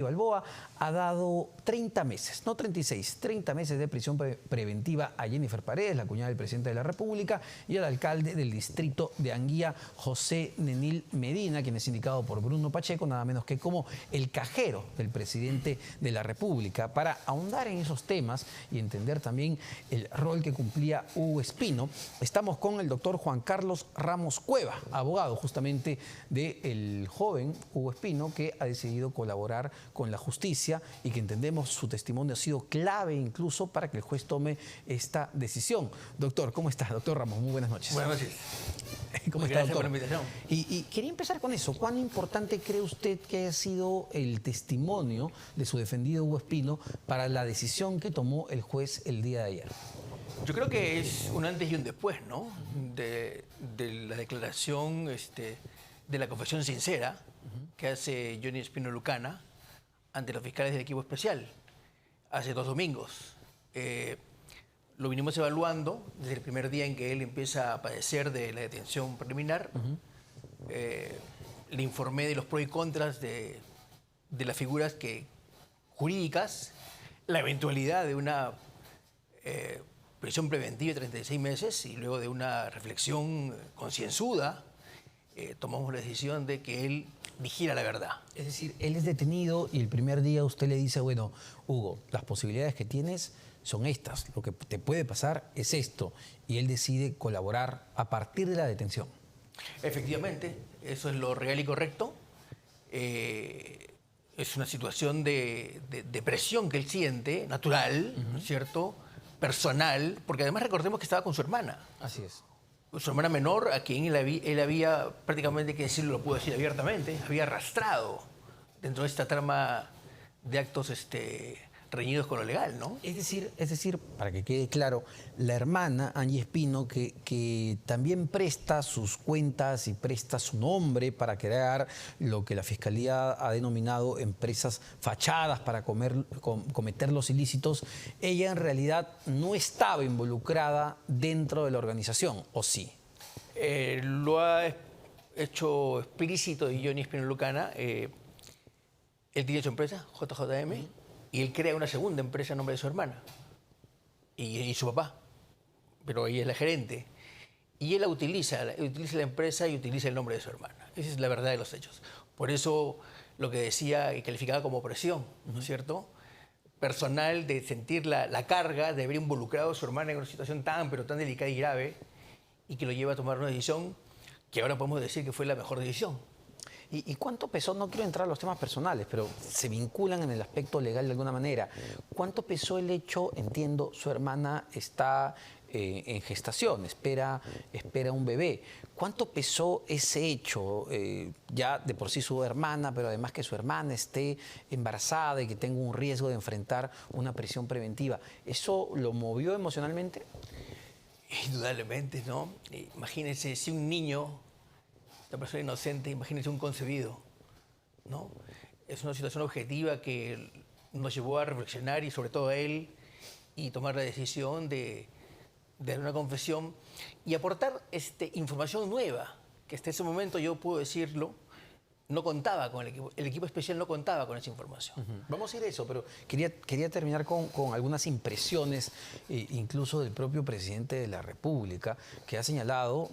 Balboa ha dado 30 meses, no 36, 30 meses de prisión preventiva a Jennifer Paredes, la cuñada del presidente de la República, y al alcalde del distrito de Anguía, José Nenil Medina, quien es indicado por Bruno Pacheco, nada menos que como el cajero del presidente de la República. Para ahondar en esos temas y entender también el rol que cumplía Hugo Espino, estamos con el doctor Juan Carlos Ramos Cueva, abogado justamente del joven Hugo Espino, que ha decidido colaborar con la justicia y que entendemos su testimonio ha sido clave incluso para que el juez tome esta decisión. Doctor, ¿cómo está? Doctor Ramos, muy buenas noches. Buenas noches. ¿Cómo está, doctor? Por la invitación. Y quería empezar con eso. ¿Cuán importante cree usted que haya sido el testimonio de su defendido Hugo Espino para la decisión que tomó el juez el día de ayer? Yo creo que es un antes y un después, ¿no? De la declaración, de la confesión sincera que hace Johnny Espino Lucana ante los fiscales del equipo especial hace 2 domingos. Lo vinimos evaluando desde el primer día en que él empieza a padecer de la detención preliminar. Le informé de los pros y contras de las figuras jurídicas, la eventualidad de una prisión preventiva de 36 meses y luego de una reflexión concienzuda, tomamos la decisión de que él dijera la verdad. Es decir, él es detenido y el primer día usted le dice, bueno, Hugo, las posibilidades que tienes son estas, lo que te puede pasar es esto, y él decide colaborar a partir de la detención. Efectivamente, eso es lo real y correcto. Es una situación de presión que él siente, natural, ¿no es cierto?, personal, porque además recordemos que estaba con su hermana. Así es. Su hermana menor, a quien él había prácticamente, que decirlo, lo puedo decir abiertamente, había arrastrado dentro de esta trama de actos reñidos con lo legal, ¿no? Es decir, para que quede claro, la hermana, Angie Espino, que también presta sus cuentas y presta su nombre para crear lo que la Fiscalía ha denominado empresas fachadas para cometer los ilícitos, ella en realidad no estaba involucrada dentro de la organización, ¿o sí? Lo ha hecho explícito Johnny Espino Lucana. Él tiene su empresa, JJM, y él crea una segunda empresa en nombre de su hermana y su papá, pero ella es la gerente. Y él utiliza la empresa y utiliza el nombre de su hermana. Esa es la verdad de los hechos. Por eso lo que decía y calificaba como presión, ¿no es cierto?, personal, de sentir la carga de haber involucrado a su hermana en una situación tan delicada y grave, y que lo lleva a tomar una decisión que ahora podemos decir que fue la mejor decisión. ¿Y cuánto pesó? No quiero entrar a los temas personales, pero se vinculan en el aspecto legal de alguna manera. ¿Cuánto pesó el hecho? Entiendo, su hermana está en gestación, espera un bebé. ¿Cuánto pesó ese hecho? Ya de por sí su hermana, pero además que su hermana esté embarazada y que tenga un riesgo de enfrentar una prisión preventiva. ¿Eso lo movió emocionalmente? Indudablemente, ¿no? Imagínense si un niño, una persona inocente, imagínense un concebido, ¿no? Es una situación objetiva que nos llevó a reflexionar y sobre todo a él y tomar la decisión de dar una confesión y aportar información nueva, que hasta ese momento, yo puedo decirlo, no contaba con el equipo especial no contaba con esa información. Vamos a ir a eso, pero quería terminar con algunas impresiones, incluso del propio presidente de la República, que ha señalado,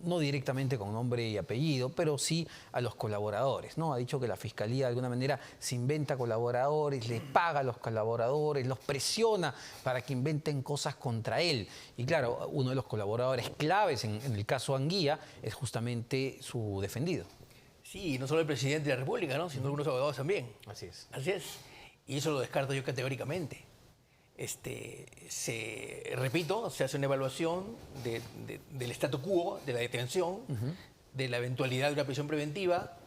no directamente con nombre y apellido, pero sí a los colaboradores, ¿no? Ha dicho que la Fiscalía de alguna manera se inventa colaboradores, le paga a los colaboradores, los presiona para que inventen cosas contra él. Y claro, uno de los colaboradores claves en el caso Anguía es justamente su defendido. Sí, no solo el presidente de la República, ¿no?, sino algunos abogados también. Así es. Así es. Y eso lo descarto yo categóricamente. Repito, se hace una evaluación del statu quo, de la detención, de la eventualidad de una prisión preventiva,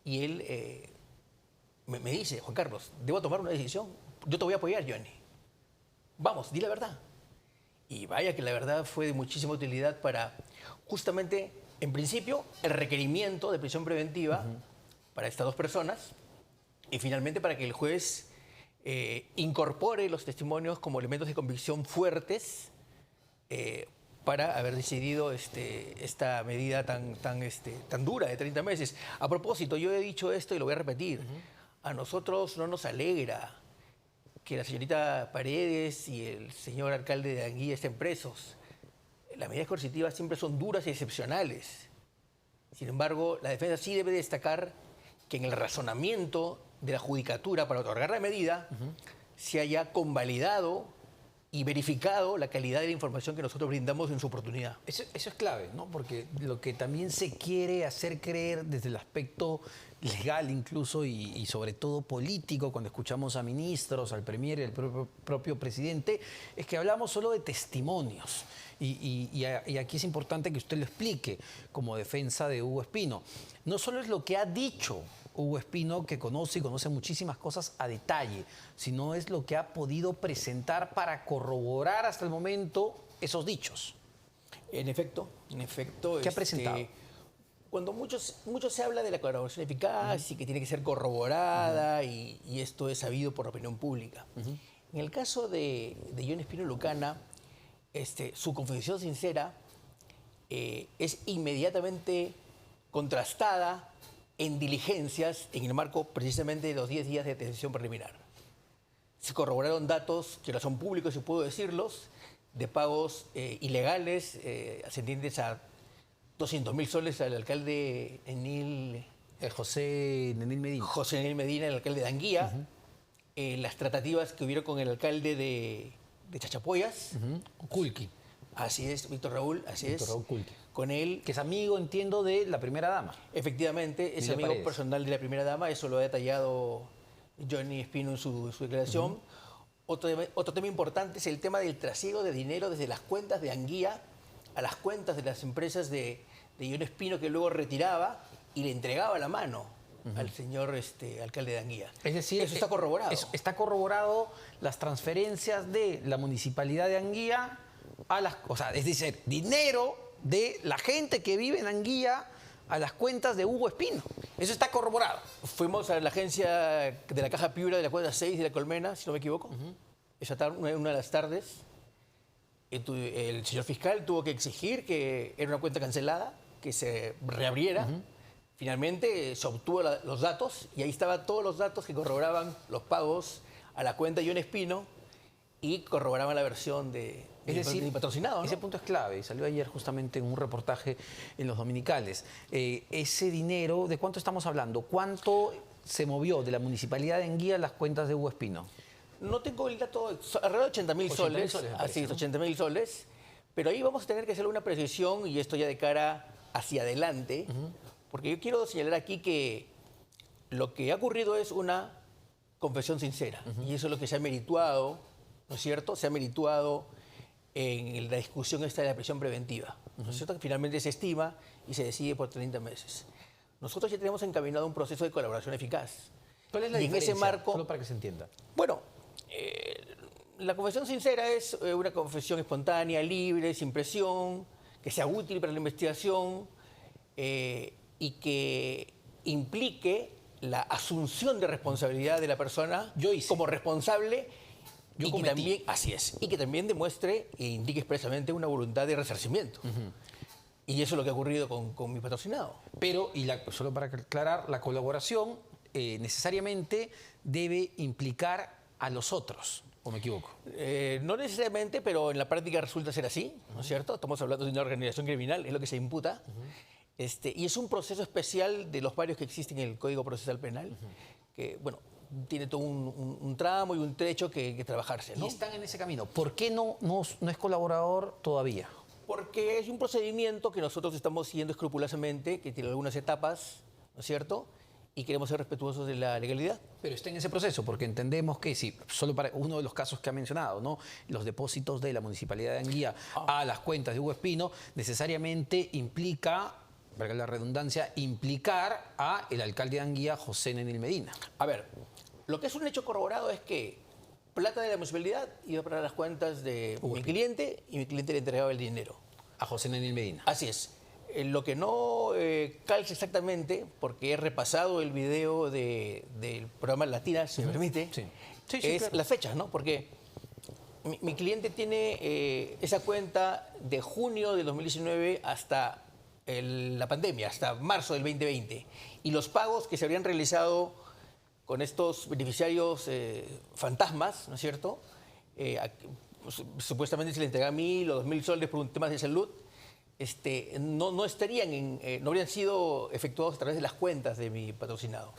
y él me dice, Juan Carlos, debo tomar una decisión. Yo te voy a apoyar, Johnny. Vamos, di la verdad. Y vaya que la verdad fue de muchísima utilidad para justamente, en principio, el requerimiento de prisión preventiva para estas 2 personas y finalmente para que el juez incorpore los testimonios como elementos de convicción fuertes para haber decidido esta medida tan dura de 30 meses. A propósito, yo he dicho esto y lo voy a repetir. A nosotros no nos alegra que la señorita Paredes y el señor alcalde de Anguilla estén presos. Las medidas coercitivas siempre son duras y excepcionales. Sin embargo, la defensa sí debe destacar que en el razonamiento de la judicatura para otorgar la medida se haya convalidado y verificado la calidad de la información que nosotros brindamos en su oportunidad. Eso es clave, ¿no? Porque lo que también se quiere hacer creer desde el aspecto legal incluso y sobre todo político, cuando escuchamos a ministros, al premier y al propio presidente, es que hablamos solo de testimonios. Y aquí es importante que usted lo explique como defensa de Hugo Espino. No solo es lo que ha dicho Hugo Espino, que conoce muchísimas cosas a detalle, sino es lo que ha podido presentar para corroborar hasta el momento esos dichos. En efecto. ¿Qué ha presentado? Cuando mucho se habla de la colaboración eficaz y que tiene que ser corroborada y esto es sabido por la opinión pública. En el caso de John Espino Lucana, su confesión sincera es inmediatamente contrastada en diligencias en el marco precisamente de los 10 días de detención preliminar. Se corroboraron datos que no son públicos, si puedo decirlos, de pagos ilegales ascendientes a 200.000 soles al alcalde José Nenil Medina. José Nenil Medina, el alcalde de Anguía, las tratativas que hubieron con el alcalde de Chachapoyas. Kulki. Así es, Víctor Raúl, así Víctor es. Raúl Kulki. Con él. Que es amigo, entiendo, de la primera dama. Efectivamente, es amigo personal de la primera dama, eso lo ha detallado Johnny Espino en su declaración. Otro tema importante es el tema del trasiego de dinero desde las cuentas de Anguía a las cuentas de las empresas de John Espino, que luego retiraba y le entregaba la mano al señor alcalde de Anguía. Es decir, eso está corroborado. Está corroborado las transferencias de la municipalidad de Anguía a las... O sea, es decir, dinero de la gente que vive en Anguía a las cuentas de Hugo Espino. Eso está corroborado. Fuimos a la agencia de la Caja Piura de la cuenta 6 de la Colmena, si no me equivoco. Esa tarde, una de las tardes, el señor fiscal tuvo que exigir que era una cuenta cancelada, que se reabriera. Finalmente se obtuvo los datos y ahí estaban todos los datos que corroboraban los pagos a la cuenta John Espino y corroboraban la versión de patrocinado, ¿no? Ese punto es clave y salió ayer justamente en un reportaje en los dominicales. Ese dinero, ¿de cuánto estamos hablando? ¿Cuánto se movió de la municipalidad de Anguía a las cuentas de Hugo Espino? No tengo el dato, alrededor de 80.000 soles, así es, 80.000 soles, pero ahí vamos a tener que hacer una precisión y esto ya de cara hacia adelante, porque yo quiero señalar aquí que lo que ha ocurrido es una confesión sincera y eso es lo que se ha merituado, ¿no es cierto? Se ha merituado en la discusión esta de la prisión preventiva, ¿no es cierto? Que finalmente se estima y se decide por 30 meses. Nosotros ya tenemos encaminado un proceso de colaboración eficaz. ¿Cuál es la diferencia? En ese marco, solo para que se entienda. Bueno, la confesión sincera es una confesión espontánea, libre, sin presión, que sea útil para la investigación y que implique la asunción de responsabilidad de la persona como responsable y que también, así es, y que también demuestre e indique expresamente una voluntad de resarcimiento. Y eso es lo que ha ocurrido con mi patrocinado. Pero, solo para aclarar, la colaboración necesariamente debe implicar a los otros, ¿o me equivoco? No necesariamente, pero en la práctica resulta ser así, ¿no es cierto? Estamos hablando de una organización criminal, es lo que se imputa. Y es un proceso especial de los varios que existen en el Código Procesal Penal, que, bueno, tiene todo un tramo y un trecho que trabajarse, ¿no? Y están en ese camino. ¿Por qué no es colaborador todavía? Porque es un procedimiento que nosotros estamos siguiendo escrupulosamente, que tiene algunas etapas, ¿no es cierto?, y queremos ser respetuosos de la legalidad. Pero está en ese proceso, porque entendemos que si solo para uno de los casos que ha mencionado, ¿no?, los depósitos de la Municipalidad de Anguía a las cuentas de Hugo Espino, necesariamente implica, valga la redundancia, implicar a el alcalde de Anguía, José Nenil Medina. A ver, lo que es un hecho corroborado es que plata de la municipalidad iba para las cuentas de mi cliente y mi cliente le entregaba el dinero. A José Nenil Medina. Así es. Lo que no calza exactamente, porque he repasado el video del programa Latina, si me permite, es claro, las fechas, ¿no? Porque mi cliente tiene esa cuenta de junio de 2019 hasta la pandemia, hasta marzo del 2020. Y los pagos que se habrían realizado con estos beneficiarios fantasmas, ¿no es cierto? Supuestamente se le entrega 1.000 o 2.000 soles por un tema de salud, no estarían no habrían sido efectuados a través de las cuentas de mi patrocinado.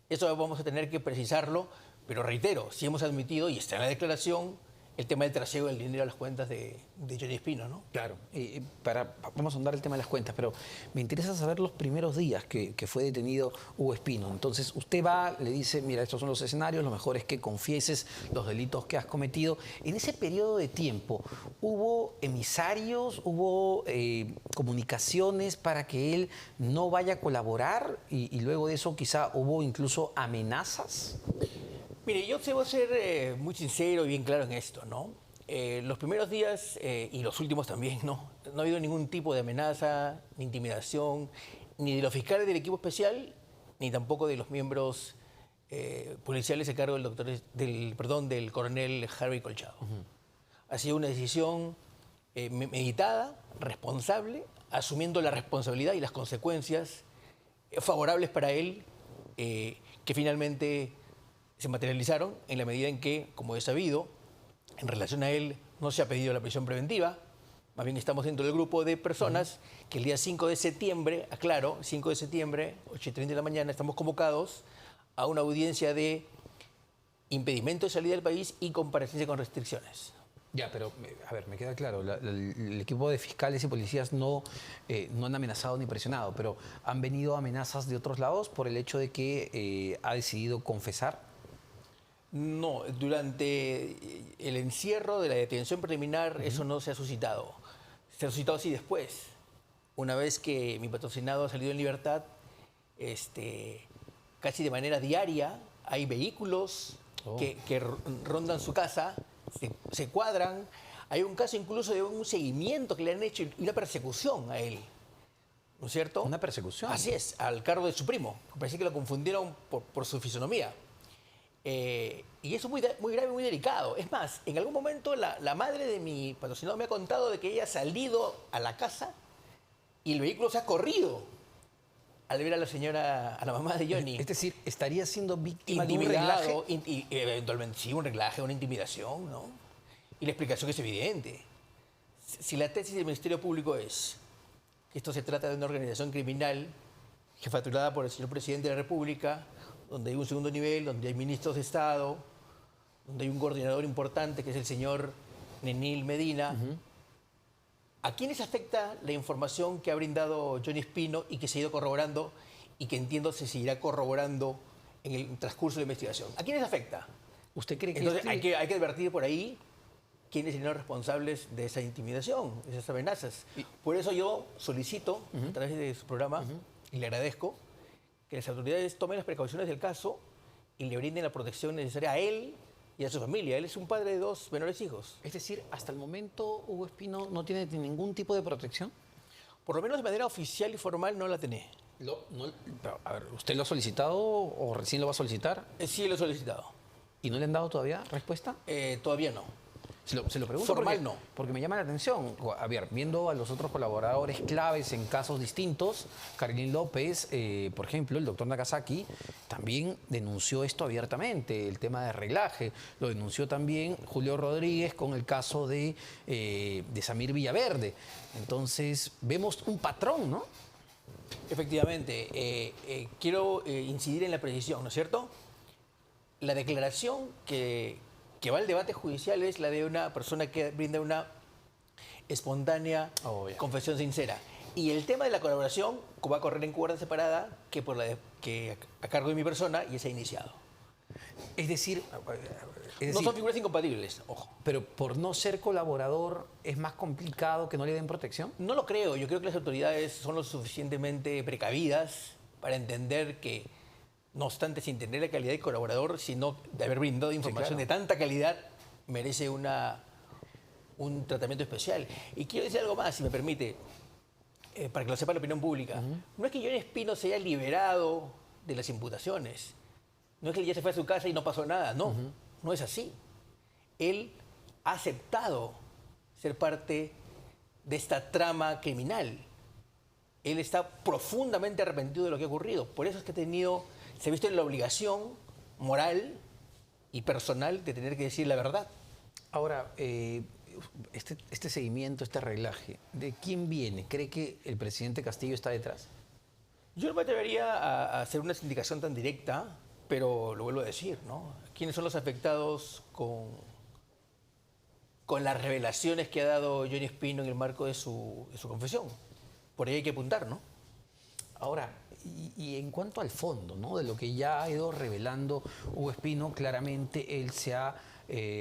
Eso vamos a tener que precisarlo, pero reitero, sí hemos admitido, y está en la declaración, el tema del trasiego del dinero a las cuentas de Johnny Espino, ¿no? Claro, vamos a ahondar el tema de las cuentas, pero me interesa saber los primeros días que fue detenido Hugo Espino. Entonces, usted va, le dice, mira, estos son los escenarios, lo mejor es que confieses los delitos que has cometido. En ese periodo de tiempo, ¿hubo emisarios, hubo comunicaciones para que él no vaya a colaborar? Y luego de eso, quizá hubo incluso amenazas. Mire, yo debo ser muy sincero y bien claro en esto, ¿no? Los primeros días y los últimos también, ¿no? No ha habido ningún tipo de amenaza, ni intimidación, ni de los fiscales del equipo especial, ni tampoco de los miembros policiales a cargo del coronel Harvey Colchado. Ha sido una decisión meditada, responsable, asumiendo la responsabilidad y las consecuencias favorables para él, que finalmente se materializaron en la medida en que, como es sabido, en relación a él no se ha pedido la prisión preventiva. Más bien estamos dentro del grupo de personas que el día 5 de septiembre, aclaro, 5 de septiembre, 8:30 de la mañana, estamos convocados a una audiencia de impedimento de salida del país y comparecencia con restricciones. Ya, pero a ver, me queda claro, el equipo de fiscales y policías no han amenazado ni presionado, pero ¿han venido amenazas de otros lados por el hecho de que ha decidido confesar? No, durante el encierro de la detención preliminar eso no se ha suscitado. Se ha suscitado así después. Una vez que mi patrocinado ha salido en libertad, casi de manera diaria hay vehículos que rondan su casa, se cuadran. Hay un caso incluso de un seguimiento que le han hecho y una persecución a él, ¿no es cierto? ¿Una persecución? Así es, al cargo de su primo. Parece que lo confundieron por su fisonomía. Y eso es muy grave y muy delicado. Es más, en algún momento la madre de mi patrocinado me ha contado de que ella ha salido a la casa y el vehículo se ha corrido al ver a la mamá de Johnny. Es decir, estaría siendo víctima de un reglaje. Eventualmente sí, un reglaje, una intimidación, ¿no? Y la explicación es evidente. Si la tesis del Ministerio Público es que esto se trata de una organización criminal jefaturada por el señor Presidente de la República, donde hay un segundo nivel, donde hay ministros de Estado, donde hay un coordinador importante que es el señor Nenil Medina. ¿A quiénes afecta la información que ha brindado Johnny Espino y que se ha ido corroborando y que entiendo se seguirá corroborando en el transcurso de la investigación? ¿A quiénes afecta? ¿Usted cree que Entonces hay que advertir por ahí quiénes serían los responsables de esa intimidación, de esas amenazas? Por eso yo solicito, a través de su programa, y le agradezco, que las autoridades tomen las precauciones del caso y le brinden la protección necesaria a él y a su familia. Él es un padre de 2 menores hijos. Es decir, hasta el momento Hugo Espino no tiene ningún tipo de protección. Por lo menos de manera oficial y formal no la tiene. Pero, a ver, ¿usted lo ha solicitado o recién lo va a solicitar? Sí, lo he solicitado. ¿Y no le han dado todavía respuesta? Todavía no. Se lo pregunto Formal no. Porque me llama la atención. A ver, viendo a los otros colaboradores claves en casos distintos, Carolín López, por ejemplo, el doctor Nagasaki, también denunció esto abiertamente, el tema de reglaje. Lo denunció también Julio Rodríguez con el caso de Samir Villaverde. Entonces, vemos un patrón, ¿no? Efectivamente. Quiero incidir en la precisión, ¿no es cierto? La declaración que va al debate judicial es la de una persona que brinda una espontánea confesión sincera. Y el tema de la colaboración va a correr en cuerda separada que a cargo de mi persona y se ha iniciado. Es decir, no son figuras incompatibles, ojo. Pero por no ser colaborador, ¿es más complicado que no le den protección? No lo creo. Yo creo que las autoridades son lo suficientemente precavidas para entender que, no obstante, sin tener la calidad de colaborador, sino de haber brindado información de tanta calidad, merece un tratamiento especial. Y quiero decir algo más, si me permite, para que lo sepa la opinión pública. No es que Johnny Espino se haya liberado de las imputaciones. No es que él ya se fue a su casa y no pasó nada. No, no es así. Él ha aceptado ser parte de esta trama criminal. Él está profundamente arrepentido de lo que ha ocurrido. Por eso es que se ha visto en la obligación moral y personal de tener que decir la verdad. Ahora, este seguimiento, este arreglaje, ¿de quién viene? ¿Cree que el presidente Castillo está detrás? Yo no me atrevería a hacer una indicación tan directa, pero lo vuelvo a decir, ¿no? ¿Quiénes son los afectados con las revelaciones que ha dado Johnny Espino en el marco de su confesión? Por ahí hay que apuntar, ¿no? Ahora, y en cuanto al fondo, ¿no?, de lo que ya ha ido revelando Hugo Espino, claramente él se ha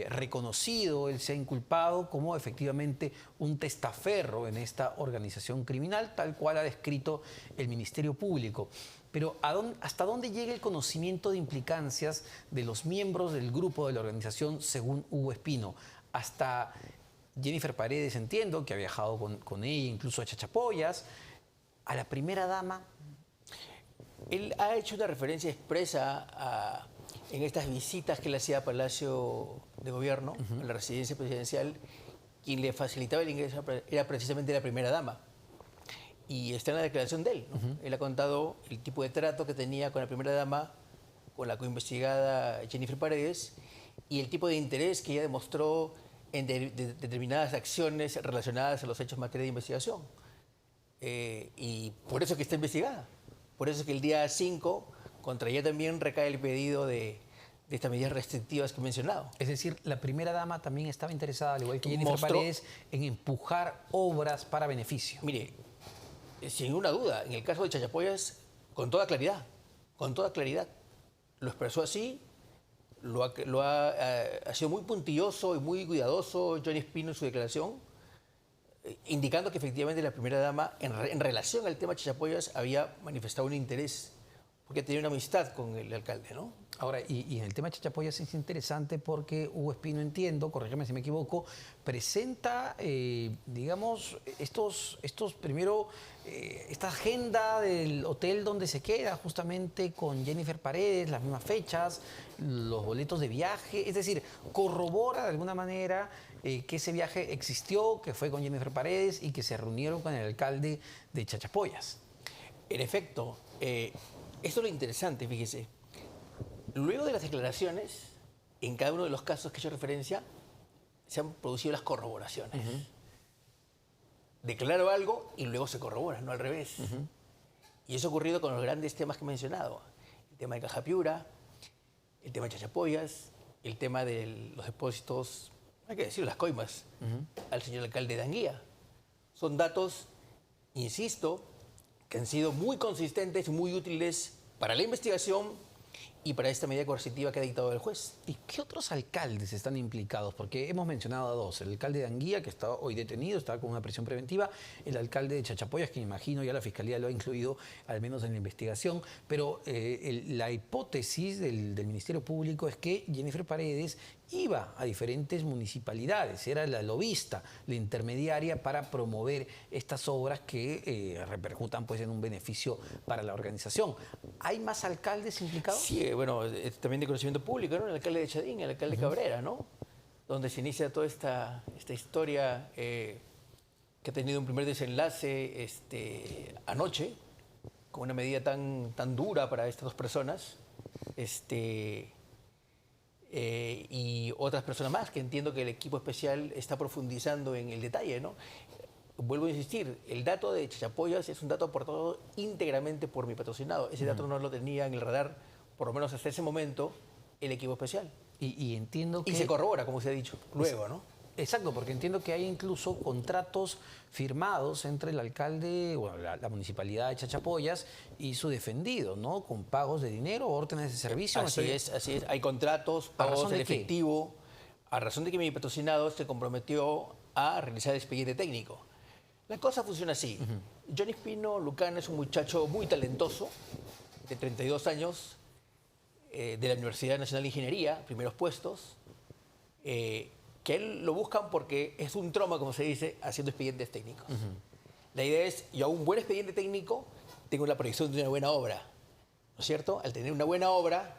reconocido, él se ha inculpado como efectivamente un testaferro en esta organización criminal, tal cual ha descrito el Ministerio Público. Pero ¿hasta dónde llega el conocimiento de implicancias de los miembros del grupo de la organización según Hugo Espino? Hasta Jennifer Paredes, entiendo, que ha viajado con ella, incluso a Chachapoyas, a la primera dama. Él ha hecho una referencia expresa en estas visitas que le hacía a Palacio de Gobierno, a la residencia presidencial. Quien le facilitaba el ingreso era precisamente la primera dama. Y está en la declaración de él, ¿no? Él ha contado el tipo de trato que tenía con la primera dama, con la coinvestigada Jennifer Paredes, y el tipo de interés que ella demostró en determinadas acciones relacionadas a los hechos en materia de investigación. Y por eso que está investigada. Por eso es que el día 5 contra ella también recae el pedido de estas medidas restrictivas que he mencionado. Es decir, la primera dama también estaba interesada, al igual que Jennifer Paredes, en empujar obras para beneficio. Mire, sin ninguna duda, en el caso de Chachapoyas, con toda claridad, lo expresó así, ha sido muy puntilloso y muy cuidadoso Johnny Espino en su declaración, indicando que efectivamente la primera dama, en relación al tema Chachapoyas, había manifestado un interés, porque tenía una amistad con el alcalde, ¿no? Ahora, y en el tema de Chachapoyas es interesante porque Hugo Espino, entiendo, corrígeme si me equivoco, presenta, digamos, esta agenda del hotel donde se queda, justamente con Jennifer Paredes, las mismas fechas, los boletos de viaje, es decir, corrobora de alguna manera que ese viaje existió, que fue con Jennifer Paredes y que se reunieron con el alcalde de Chachapoyas. En efecto, esto es lo interesante, fíjese. Luego de las declaraciones, en cada uno de los casos que he hecho referencia, se han producido las corroboraciones. Declaro algo y luego se corrobora, no al revés. Y eso ha ocurrido con los grandes temas que he mencionado. El tema de Caja Piura, el tema de Chachapoyas, el tema de los depósitos, hay que decir, las coimas, al señor alcalde de Anguía. Son datos, insisto, que han sido muy consistentes y muy útiles para la investigación y para esta medida coercitiva que ha dictado el juez. ¿Y qué otros alcaldes están implicados? Porque hemos mencionado a dos. El alcalde de Anguía, que está hoy detenido, está con una prisión preventiva. El alcalde de Chachapoyas, que imagino ya la Fiscalía lo ha incluido, al menos en la investigación. Pero la hipótesis del Ministerio Público es que Jennifer Paredes iba a diferentes municipalidades, era la lobista, la intermediaria para promover estas obras que repercutan pues, en un beneficio para la organización. ¿Hay más alcaldes implicados? Sí, bueno, también de conocimiento público, ¿no? El alcalde de Chadín, el alcalde Cabrera, ¿no? Donde se inicia toda esta historia que ha tenido un primer desenlace anoche, con una medida tan dura para estas dos personas, y otras personas más, que entiendo que el equipo especial está profundizando en el detalle, ¿no? Vuelvo a insistir, el dato de Chachapoyas es un dato aportado íntegramente por mi patrocinado. Ese dato no lo tenía en el radar, por lo menos hasta ese momento, el equipo especial. Y entiendo que... Y se corrobora, como se ha dicho, luego, ¿no? Exacto, porque entiendo que hay incluso contratos firmados entre el alcalde, bueno, la municipalidad de Chachapoyas y su defendido, ¿no? Con pagos de dinero, órdenes de servicio. Así es. Hay contratos, pagos en efectivo, a razón de que mi patrocinado se comprometió a realizar el expediente técnico. La cosa funciona así. Johnny Espino Lucana es un muchacho muy talentoso, de 32 años, de la Universidad Nacional de Ingeniería, primeros puestos, que él lo buscan porque es un trauma, como se dice, haciendo expedientes técnicos. La idea es, yo hago un buen expediente técnico, tengo la proyección de una buena obra, ¿no es cierto? Al tener una buena obra,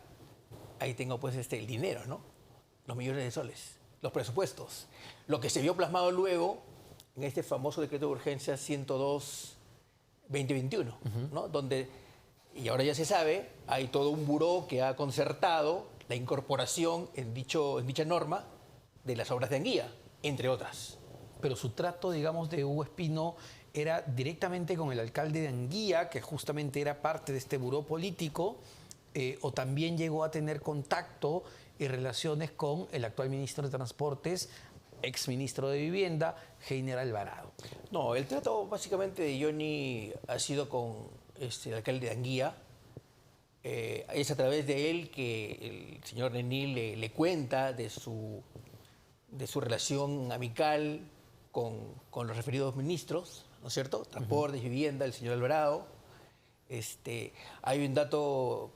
ahí tengo pues el dinero, ¿no? Los millones de soles, los presupuestos. Lo que se vio plasmado luego en este famoso decreto de urgencia 102-2021, ¿no? Donde Y ahora ya se sabe, hay todo un buró que ha concertado la incorporación en dicha norma de las obras de Anguía, entre otras. Pero su trato, digamos, de Hugo Espino era directamente con el alcalde de Anguía, que justamente era parte de este buró político, o también llegó a tener contacto y relaciones con el actual ministro de Transportes, exministro de Vivienda, Heiner Alvarado. No, el trato básicamente de Johnny ha sido con el alcalde de Anguía. Es a través de él que el señor Nenil le cuenta de su relación amical con los referidos ministros, ¿no es cierto? Transportes, Vivienda, el señor Alvarado. Hay un dato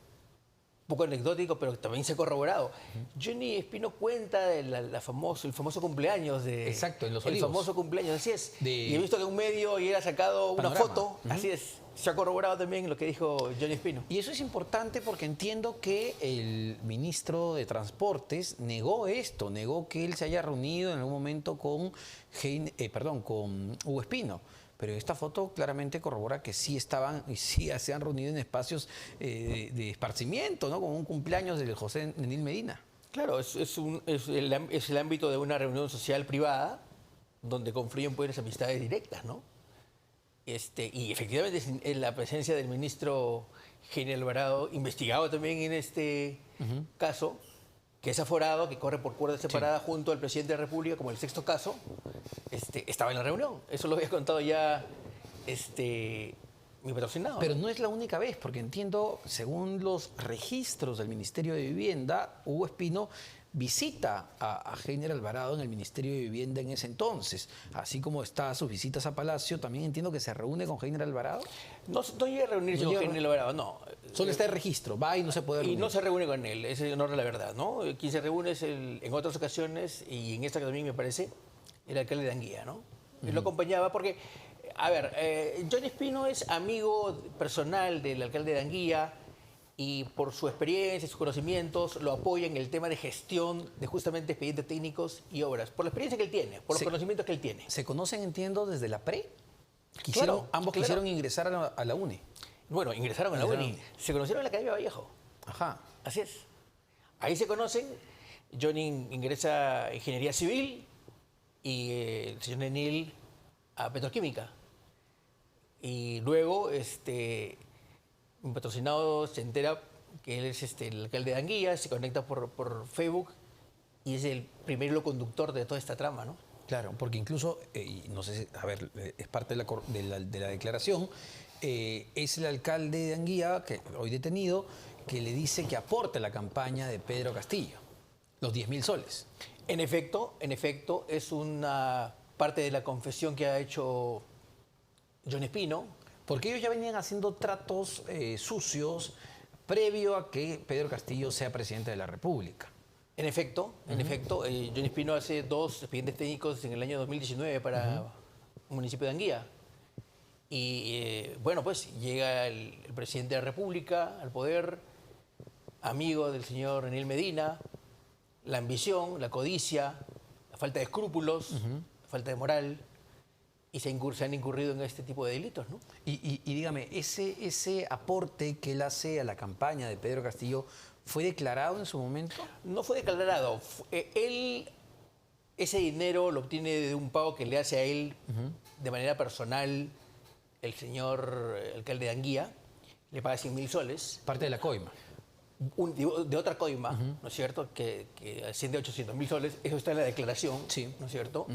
un poco anecdótico, pero también se ha corroborado. Johnny Espino cuenta de el famoso cumpleaños de... Exacto, en Los El Olivos. famoso cumpleaños, así es. De Y he visto que un medio y era sacado una Panorama. foto, así es. Se ha corroborado también lo que dijo Johnny Espino. Y eso es importante porque entiendo que el ministro de Transportes negó esto, negó que él se haya reunido en algún momento con Hugo Espino. Pero esta foto claramente corrobora que sí estaban y sí se han reunido en espacios de esparcimiento, ¿no? Como un cumpleaños del José Nenil Medina. Claro, es el ámbito de una reunión social privada donde confluyen pues, las amistades directas, ¿no? Y efectivamente en la presencia del ministro Heiner Alvarado, investigado también en este caso, que es aforado, que corre por cuerda separada junto al presidente de la República, como el sexto caso, estaba en la reunión. Eso lo había contado ya mi patrocinado. Pero no es la única vez, porque entiendo, según los registros del Ministerio de Vivienda, Hugo Espino visita a Heiner Alvarado en el Ministerio de Vivienda en ese entonces. Así como está sus visitas a Palacio, también entiendo que se reúne con Heiner Alvarado. No llega a reunirse con Heiner Alvarado, no. Solo está el registro, va y no se puede reunir. Y no se reúne con él, es el honor de la verdad, ¿no? Quien se reúne es en otras ocasiones, y en esta que también me parece, el alcalde de Anguía, ¿no? Él lo acompañaba porque, a ver, Johnny Espino es amigo personal del alcalde de Anguía y por su experiencia y sus conocimientos lo apoya en el tema de gestión de justamente expedientes técnicos y obras, por la experiencia que él tiene, por los conocimientos que él tiene. ¿Se conocen, entiendo, desde la pre? Ambos Claro. quisieron ingresar a la UNE. Bueno, ingresaron a la UNI, se conocieron en la Academia Vallejo. Ajá. Así es. Ahí se conocen. Johnny ingresa a Ingeniería Civil y el señor Nenil a Petroquímica. Y luego mi patrocinado se entera que él es el alcalde de Anguía, se conecta por Facebook y es el primer hilo conductor de toda esta trama, ¿no? Claro, porque incluso, y no sé si, a ver, es parte de la declaración, es el alcalde de Anguía, que hoy detenido, que le dice que aporte la campaña de Pedro Castillo, los 10.000 soles. En efecto, es una parte de la confesión que ha hecho Johnny Espino. Porque ellos ya venían haciendo tratos sucios previo a que Pedro Castillo sea presidente de la República. En efecto, Johnny Espino hace 2 expedientes técnicos en el año 2019 para el municipio de Anguía. Y bueno, pues llega el presidente de la República al poder, amigo del señor Nenil Medina, la ambición, la codicia, la falta de escrúpulos, la falta de moral, y se han incurrido en este tipo de delitos, ¿no? Y dígame, ese aporte que él hace a la campaña de Pedro Castillo, ¿fue declarado en su momento? No fue declarado. Él ese dinero lo obtiene de un pago que le hace a él de manera personal el señor alcalde de Anguía. Le paga 100.000 soles. Parte de la coima. De otra coima, ¿no es cierto? Que asciende a 800.000 soles. Eso está en la declaración, Sí. ¿no es cierto?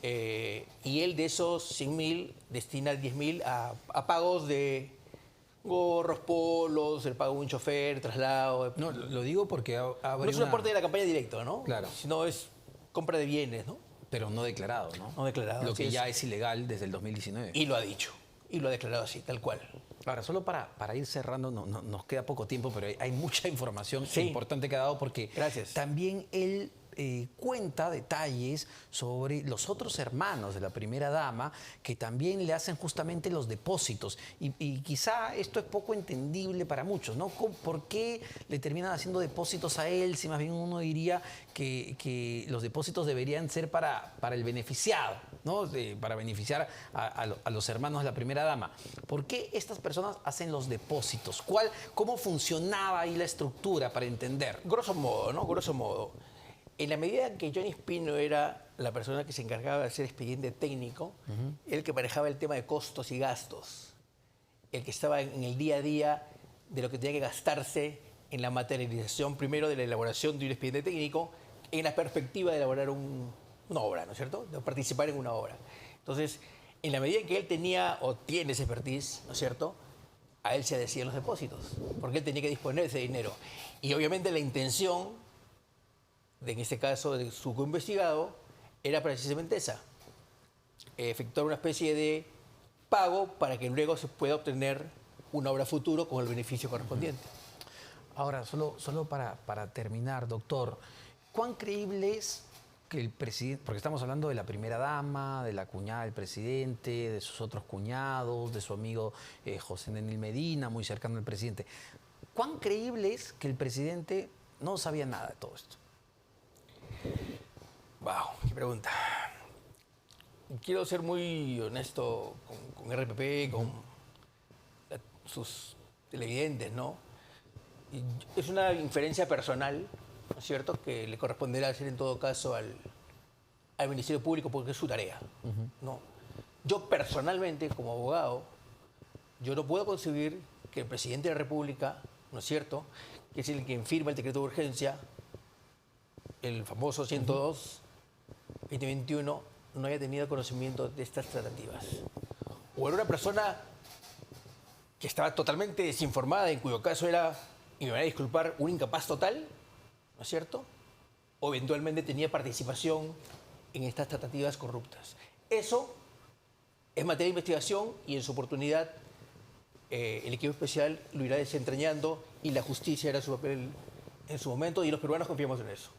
Y él de esos 100.000 destina 10.000 a pagos de gorros, polos, el pago de un chofer, traslado. No, lo digo porque No es un aporte de la campaña directo, ¿no? Claro. Sino es compra de bienes, ¿no? Pero no declarado, ¿no? No declarado. Lo así que ya es ilegal desde el 2019. Y lo ha dicho. Y lo ha declarado así, tal cual. Ahora, solo para ir cerrando, nos queda poco tiempo, pero hay mucha información Sí. importante que ha dado porque Gracias. también él cuenta detalles sobre los otros hermanos de la primera dama que también le hacen justamente los depósitos. Y quizá esto es poco entendible para muchos, ¿no? ¿Por qué le terminan haciendo depósitos a él si más bien uno diría que los depósitos deberían ser para el beneficiado, ¿no? Para beneficiar a los hermanos de la primera dama? ¿Por qué estas personas hacen los depósitos? ¿Cómo funcionaba ahí la estructura para entender? Grosso modo, ¿no? Grosso modo. En la medida en que Johnny Espino era la persona que se encargaba de hacer expediente técnico, el que manejaba el tema de costos y gastos, el que estaba en el día a día de lo que tenía que gastarse en la materialización, primero de la elaboración de un expediente técnico, en la perspectiva de elaborar una obra, ¿no es cierto? De participar en una obra. Entonces, en la medida en que él tenía o tiene ese expertise, ¿no es cierto?, a él se decían los depósitos, porque él tenía que disponer de ese dinero. Y obviamente la intención en este caso de su co-investigado, era precisamente esa: efectuar una especie de pago para que luego se pueda obtener una obra futuro con el beneficio correspondiente. Ahora, solo para terminar, doctor, ¿cuán creíble es que el presidente, porque estamos hablando de la primera dama, de la cuñada del presidente, de sus otros cuñados, de su amigo José Nenil Medina, muy cercano al presidente, ¿cuán creíble es que el presidente no sabía nada de todo esto? Wow, qué pregunta. Quiero ser muy honesto con RPP, con sus televidentes, ¿no? Y es una inferencia personal, ¿no es cierto?, que le corresponderá hacer en todo caso al Ministerio Público porque es su tarea, ¿no? Yo personalmente, como abogado, yo no puedo concebir que el presidente de la República, ¿no es cierto?, que es el quien firma el decreto de urgencia, el famoso 102-2021, no haya tenido conocimiento de estas tratativas. O era una persona que estaba totalmente desinformada, en cuyo caso era, y me van a disculpar, un incapaz total, ¿no es cierto? O eventualmente tenía participación en estas tratativas corruptas. Eso es materia de investigación y en su oportunidad el equipo especial lo irá desentrañando y la justicia hará su papel en su momento y los peruanos confiamos en eso.